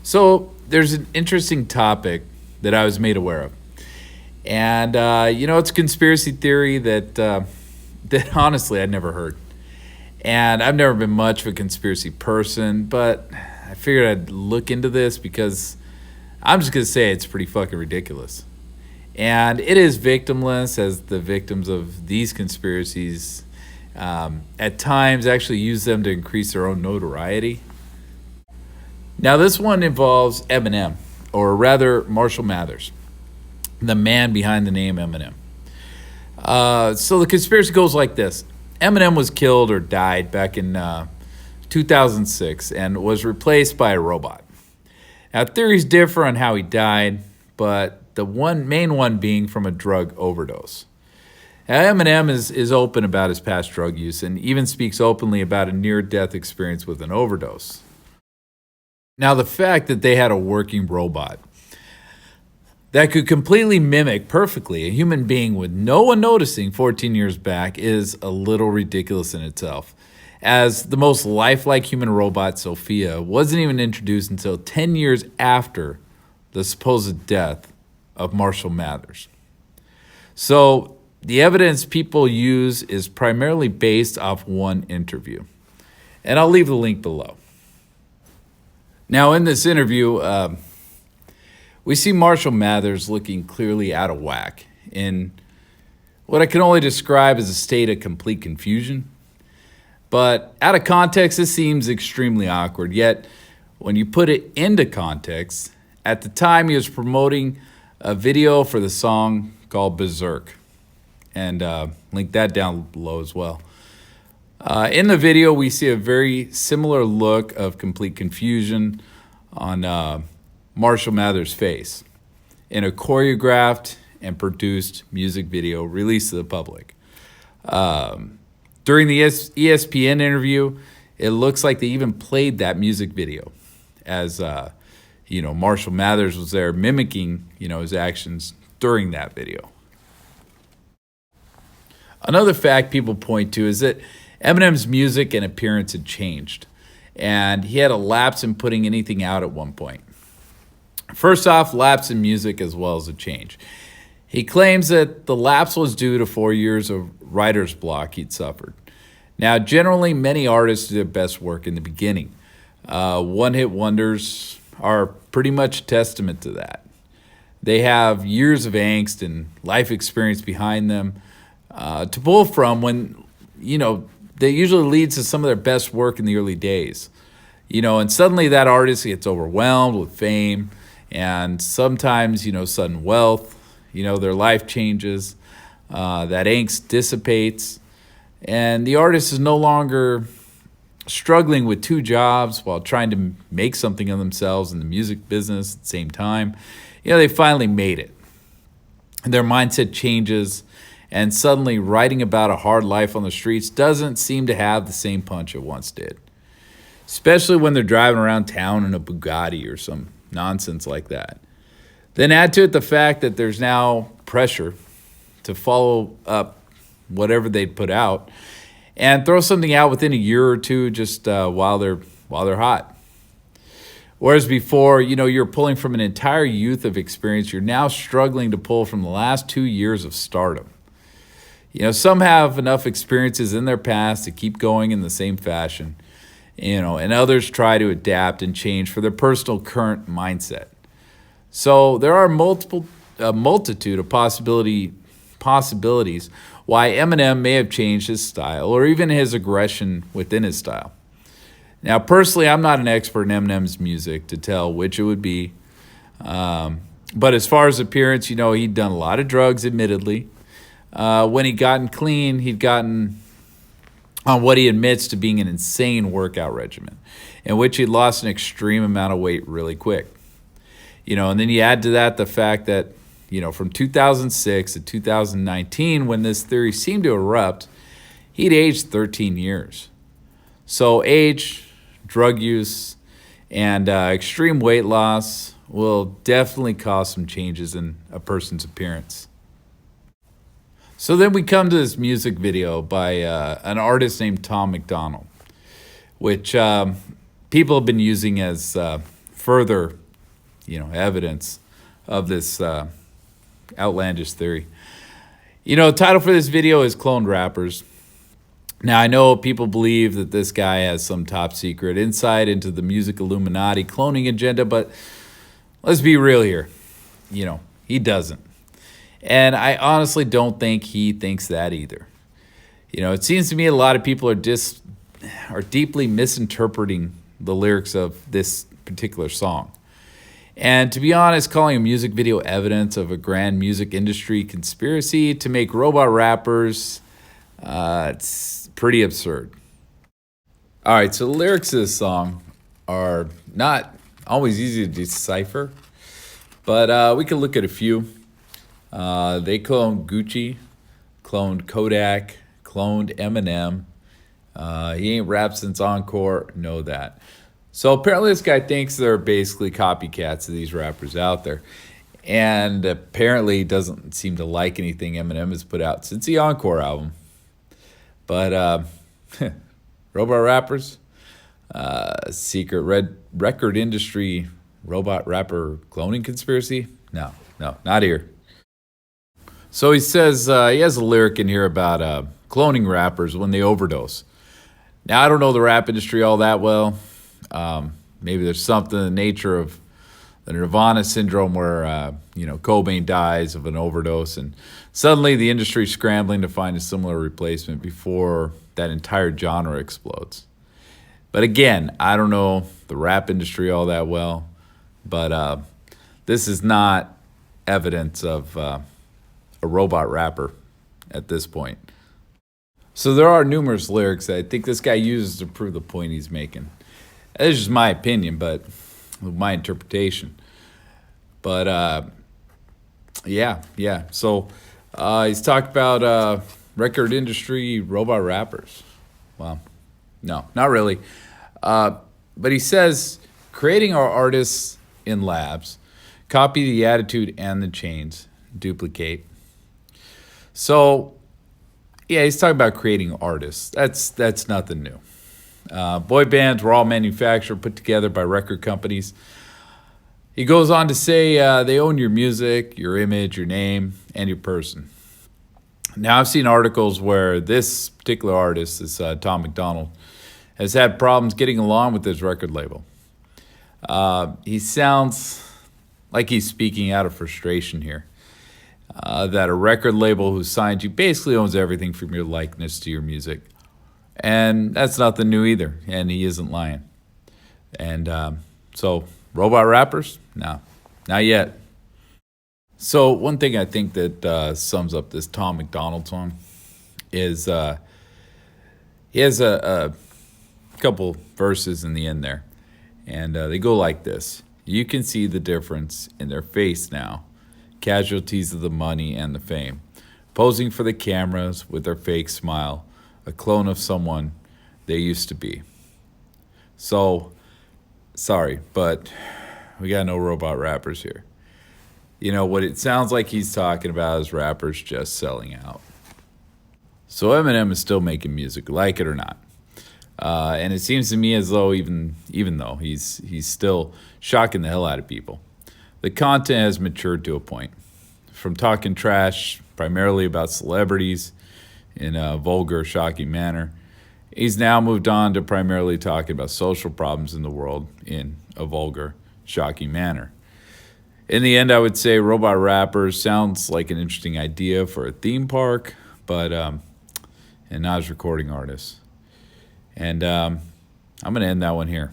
So there's an interesting topic that I was made aware of, and it's a conspiracy theory that honestly I'd never heard, and I've never been much of a conspiracy person, but I figured I'd look into this because I'm just gonna say it's pretty fucking ridiculous, and it is victimless as the victims of these conspiracies at times actually use them to increase their own notoriety. Now, this one involves Eminem, or rather Marshall Mathers, the man behind the name Eminem. So the conspiracy goes like this: Eminem was killed or died back in 2006 and was replaced by a robot. Now, theories differ on how he died, but the main one being from a drug overdose. Now, Eminem is open about his past drug use and even speaks openly about a near-death experience with an overdose. Now, the fact that they had a working robot that could completely mimic perfectly a human being with no one noticing 14 years back is a little ridiculous in itself, as the most lifelike human robot, Sophia, wasn't even introduced until 10 years after the supposed death of Marshall Mathers. So, the evidence people use is primarily based off one interview, and I'll leave the link below. Now, in this interview, we see Marshall Mathers looking clearly out of whack in what I can only describe as a state of complete confusion. But out of context, this seems extremely awkward. Yet, when you put it into context, at the time he was promoting a video for the song called Berserk. And link that down below as well. In the video, we see a very similar look of complete confusion on Marshall Mathers' face in a choreographed and produced music video released to the public. During the ESPN interview, it looks like they even played that music video as Marshall Mathers was there mimicking his actions during that video. Another fact people point to is that Eminem's music and appearance had changed, and he had a lapse in putting anything out at one point. First off, lapse in music as well as a change. He claims that the lapse was due to 4 years of writer's block he'd suffered. Now, generally, many artists do their best work in the beginning. One-hit wonders are pretty much a testament to that. They have years of angst and life experience behind them to pull from when, that usually leads to some of their best work in the early days. And suddenly that artist gets overwhelmed with fame and sometimes, sudden wealth, their life changes, that angst dissipates, and the artist is no longer struggling with two jobs while trying to make something of themselves in the music business at the same time. They finally made it. Their mindset changes, and suddenly writing about a hard life on the streets doesn't seem to have the same punch it once did. Especially when they're driving around town in a Bugatti or some nonsense like that. Then add to it the fact that there's now pressure to follow up whatever they'd put out and throw something out within a year or two just while they're hot. Whereas before, you're pulling from an entire youth of experience, you're now struggling to pull from the last 2 years of stardom. Some have enough experiences in their past to keep going in the same fashion, and others try to adapt and change for their personal current mindset. So there are a multitude of possibilities why Eminem may have changed his style or even his aggression within his style. Now, personally, I'm not an expert in Eminem's music to tell which it would be. But as far as appearance, he'd done a lot of drugs, admittedly. When he'd gotten clean, he'd gotten on what he admits to being an insane workout regimen, in which he'd lost an extreme amount of weight really quick. And then you add to that the fact that, from 2006 to 2019, when this theory seemed to erupt, he'd aged 13 years. So age, drug use, and extreme weight loss will definitely cause some changes in a person's appearance. So then we come to this music video by an artist named McDonald, which people have been using as further, evidence of this outlandish theory. The title for this video is Cloned Rappers. Now, I know people believe that this guy has some top secret insight into the music Illuminati cloning agenda, but let's be real here. He doesn't. And I honestly don't think he thinks that either. It seems to me a lot of people are deeply misinterpreting the lyrics of this particular song. And to be honest, calling a music video evidence of a grand music industry conspiracy to make robot rappers, it's pretty absurd. All right, so the lyrics of this song are not always easy to decipher, but we can look at a few. They cloned Gucci, cloned Kodak, cloned Eminem. He ain't rapped since Encore, know that. So apparently this guy thinks they're basically copycats of these rappers out there. And apparently doesn't seem to like anything Eminem has put out since the Encore album. But robot rappers, secret record industry robot rapper cloning conspiracy? No, not here. So he says, he has a lyric in here about cloning rappers when they overdose. Now, I don't know the rap industry all that well. Maybe there's something in the nature of the Nirvana Syndrome where, Cobain dies of an overdose and suddenly the industry's scrambling to find a similar replacement before that entire genre explodes. But again, I don't know the rap industry all that well, but this is not evidence of a robot rapper at this point. So there are numerous lyrics that I think this guy uses to prove the point he's making. This is just my opinion, but my interpretation. But yeah. So he's talked about record industry robot rappers. Well, no, not really. But he says creating our artists in labs, copy the attitude and the chains, duplicate. So yeah, he's talking about creating artists. That's nothing new. Boy bands were all manufactured, put together by record companies. He goes on to say they own your music, your image, your name, and your person. Now, I've seen articles where this particular artist, this Tom McDonald, has had problems getting along with his record label. He sounds like he's speaking out of frustration here. That a record label who signed you basically owns everything from your likeness to your music. And that's nothing new either, and he isn't lying. And so, robot rappers? No, not yet. So one thing I think that sums up this Tom McDonald song is he has a couple verses in the end there, and they go like this. You can see the difference in their face now, casualties of the money and the fame, posing for the cameras with their fake smile, a clone of someone they used to be. So, sorry, but we got no robot rappers here. What it sounds like he's talking about is rappers just selling out. So Eminem is still making music, like it or not. And it seems to me as though even though he's still shocking the hell out of people, the content has matured to a point. From talking trash primarily about celebrities in a vulgar, shocking manner, he's now moved on to primarily talking about social problems in the world in a vulgar, shocking manner. In the end, I would say robot rappers sounds like an interesting idea for a theme park, but and not as recording artists. And I'm going to end that one here.